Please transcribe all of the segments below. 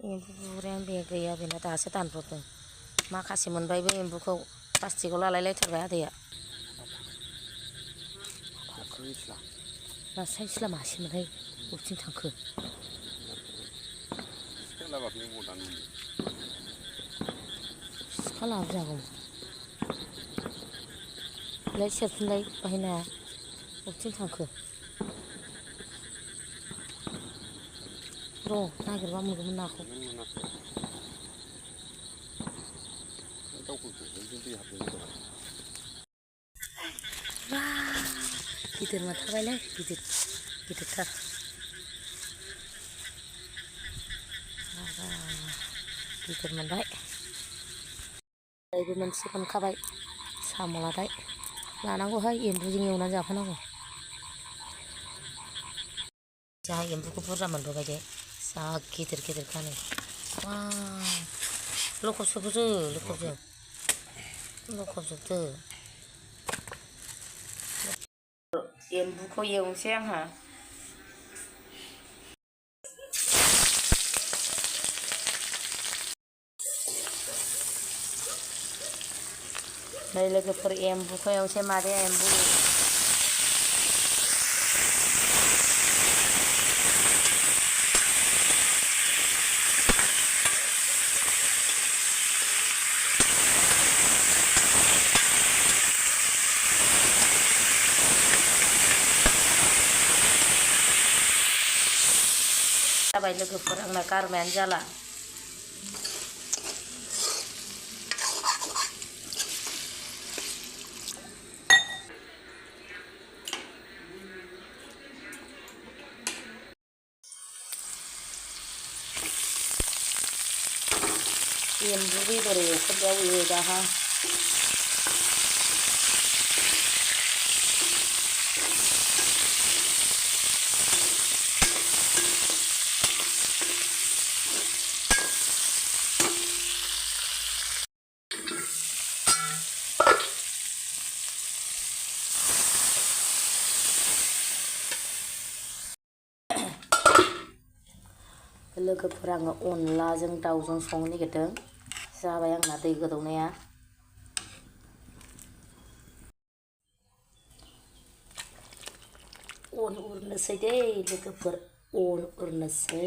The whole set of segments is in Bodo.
एम्बु बुग्रायानो बे गैया बेना दासो दानब्रबदों माखासे मोनबायबो एम्बुखौ प्लास्टिकआव लालायलायथारबाय आदैया नास्राय निस्ला मासेमोनहाय बबेथिं थांखो सिखा लाबोजागौ लाय सेरफिनलाय बाहाय नाया बबेथिं थांखो र' नागिरबा मोनगौमोन नाखौ गिदिर मोनथारबायलै गिदिरथार गिदिर मोनबाय बे मोनसे मोनखाबाय साम' लादाय लानांगौहाय एम्बुजों एवनानै जाफानांगौ जोंहा एम्बुखौ बुरजा मोनबोबाय दे जा गिदिर गिदिरखानो लखबजोबदो एम्बुखौ एवनोसै आंहा नै लोगोफोर एम्बुखौ एवनोसै मादै एम्बु जाबाय लोगोफोर आंना गारमायानो जाला एम्बु बेदर एवखोबाय दाहा लोगोफोर आङो अनलाजों दाउजों संनो नागिरदों जाबाय आंना दै गोदौनाया अन उरनोसै दै लोगोफोर अन उरनोसै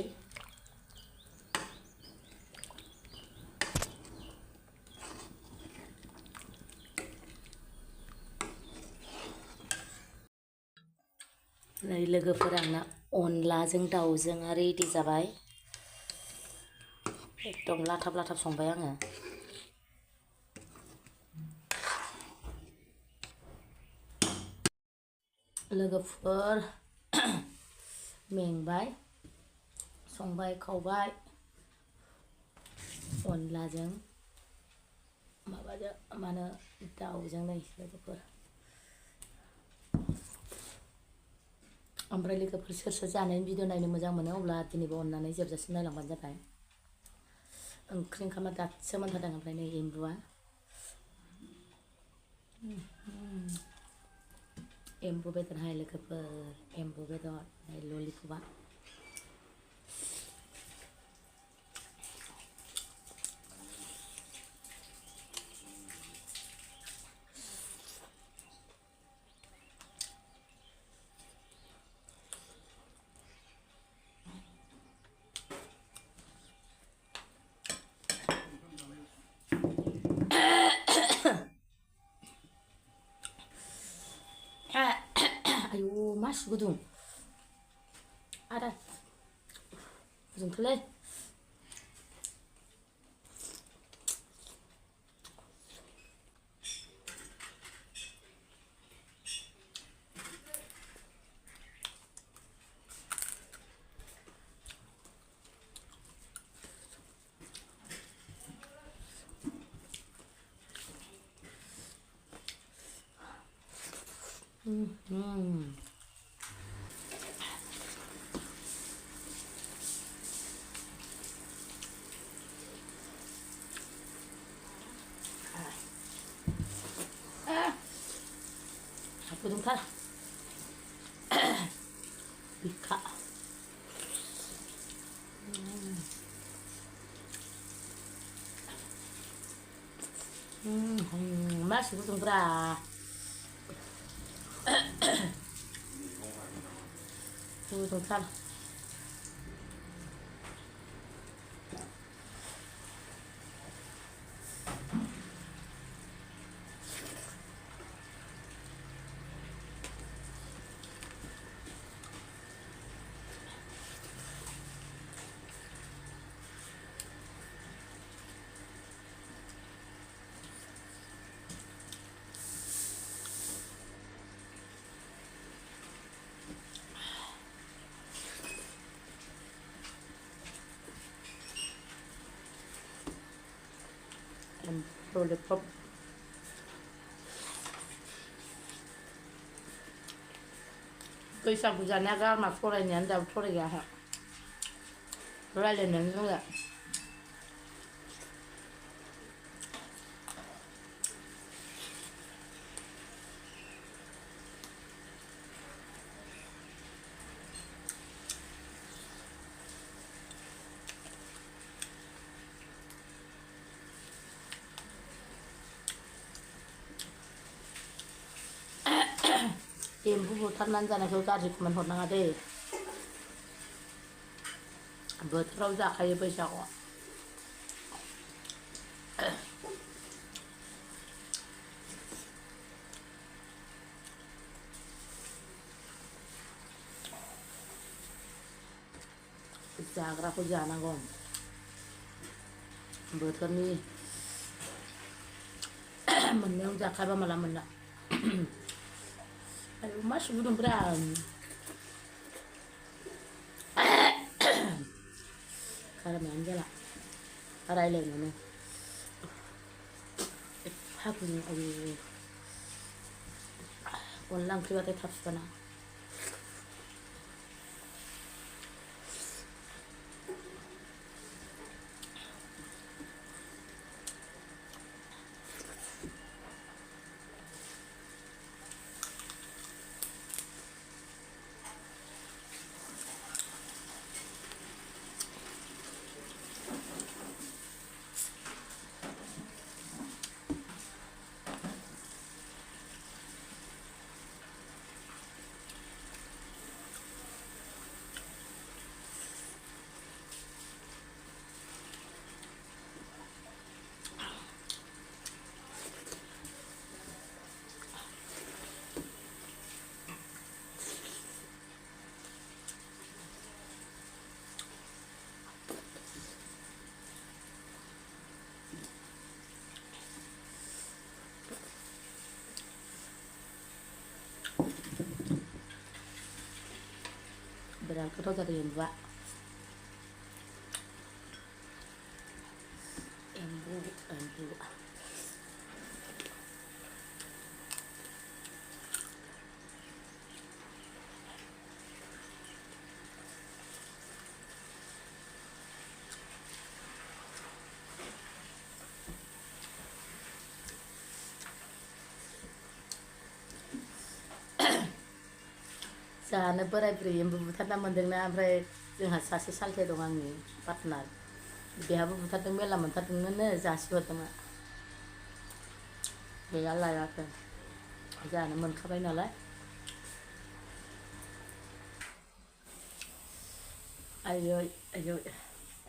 नै लोगोफोर आंना अनलाजों दाउजोंआ रेडि जाबाय एकदम लाथाब लाथाब संबाय आङो लोगोफोर मेंबाय संबाय खावबाय अनलाजों माबाजों मा होनो दाउजों नै लोगोफोर ओमफ्राय लोगोफोर सोर सोर जानायनि भिडिअ नायनो मोजां मोनो अब्ला दिनैबो अननानै जोबजासिम नायलांबानो जाबाय ओंख्रि ओंखामा दासो मोनथारदों ओमफ्राय नै एम्बुआ एम्बु बेदरहाय लोगोफोर एम्बु बेदर नै ललिपपआ आयु मासि गुदुं आदा गुदुंथारलै गुदुंथार बिखा Masih butuh butuh lollipop. Bisa bujanya kan mak furainya anda furai ya ha. Furai le neng juga. Embu butarnan जानायखौ गाज्रि कमेन्ट हरनाङा दे बोथोराव जाखायो बैसागुआव जाग्राखौ जानांगौ बोथोरनि मोननायाव जाखाबा माला मोनला aduh masih belum berani karena aja lah karena lain mana aku ni aduh onla onkriwa tetap sana berangkat tuh dari Mbak ambu जानो बोराय बुरैबो बुथारना मोन्दोंना ओमफ्राय जोंहा सासे सालथे दं आंनि पार्टनार बेहाबो बुथारदों मेला मोनथारदोंमोननो जासिहरदोंमोन गैया लायाखै जानो मोनखाबाय नालाय आयै आयै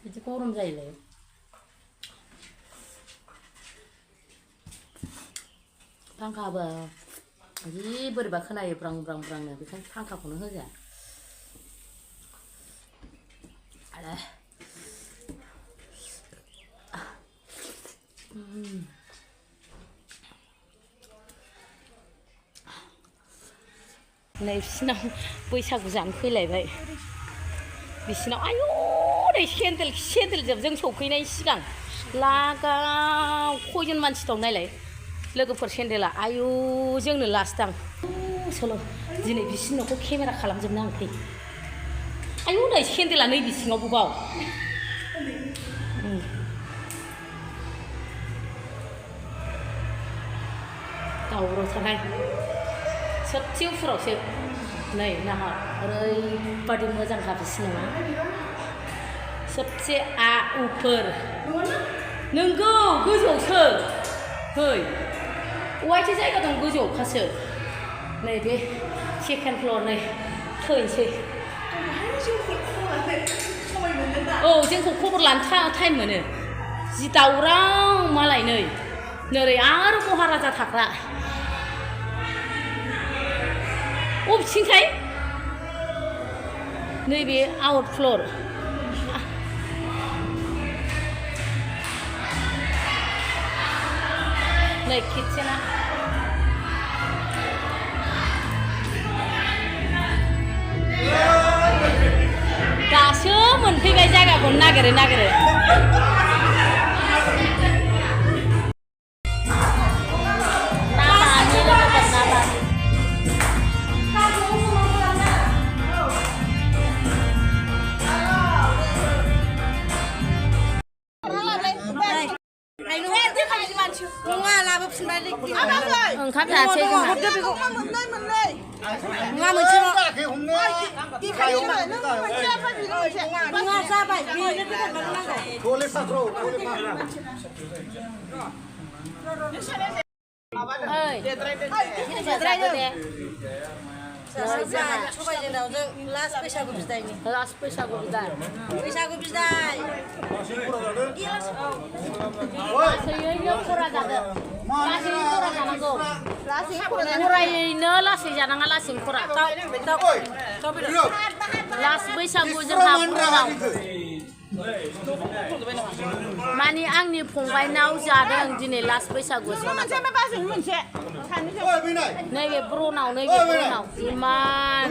बिदि गरम जायोलाय फांखाबो जि बोरैबा खोनायो ब्रां ब्रां ब्रांनो बेखायनो फांखाखौनो होजाया आरो नै बिसिनाव बैसागु जानो फैलायबाय बिसिनाव आयु नै सेन्देल जों सौफैनायनि सिगां लागाव खयजन मानसि दं नायलाय लोगोफोर सेन्देला आयु जोंनो लास्ट दां सल' दिनै बिसिनि न'खौ केमेरा खालामजोबनो आं फै आयु नै सेन्देला नै बिसिङावबो बाव दावरावथारहाय सच्चे उफुरावसो नै नाहा ओरैबादि मोजांखा बिसिनाव सच्चे आ उफोर नोंगौ गोजौआवसो Hơi Uai chứ dãy có thằng cứ dỗ khá sợ Này bê Second floor này Thời chứ Dân khổ khô một lần thay mà nè Dì tàu rau mà lại nơi Nơi đấy á nó có hoa ra ra thạc lại Úp xin thấy Nơi bê out floor Này kitchen á Kasih menfi gaja gak pun nagere nagere. Napa ni lah dapat napa. Khắp nhà chơi chứ mà. Nga mình chưa Nga ra bài bia nó biết thật bằng năng này. Cô lên sạc rô, cô lên ơi, bây giờ chú bây giờ nào giờ last special của bizai này. Last special của bizai. Special của bizai. Saya ini kurang ada. Lasi kurang ada go. Lasi kurang ini lasi jangan lasi kurang. Tahu betul. Last special của dân học kurang. Mani angni phongbai nau jadeng dini last Bwisagu sona. Nei be bro nau iman.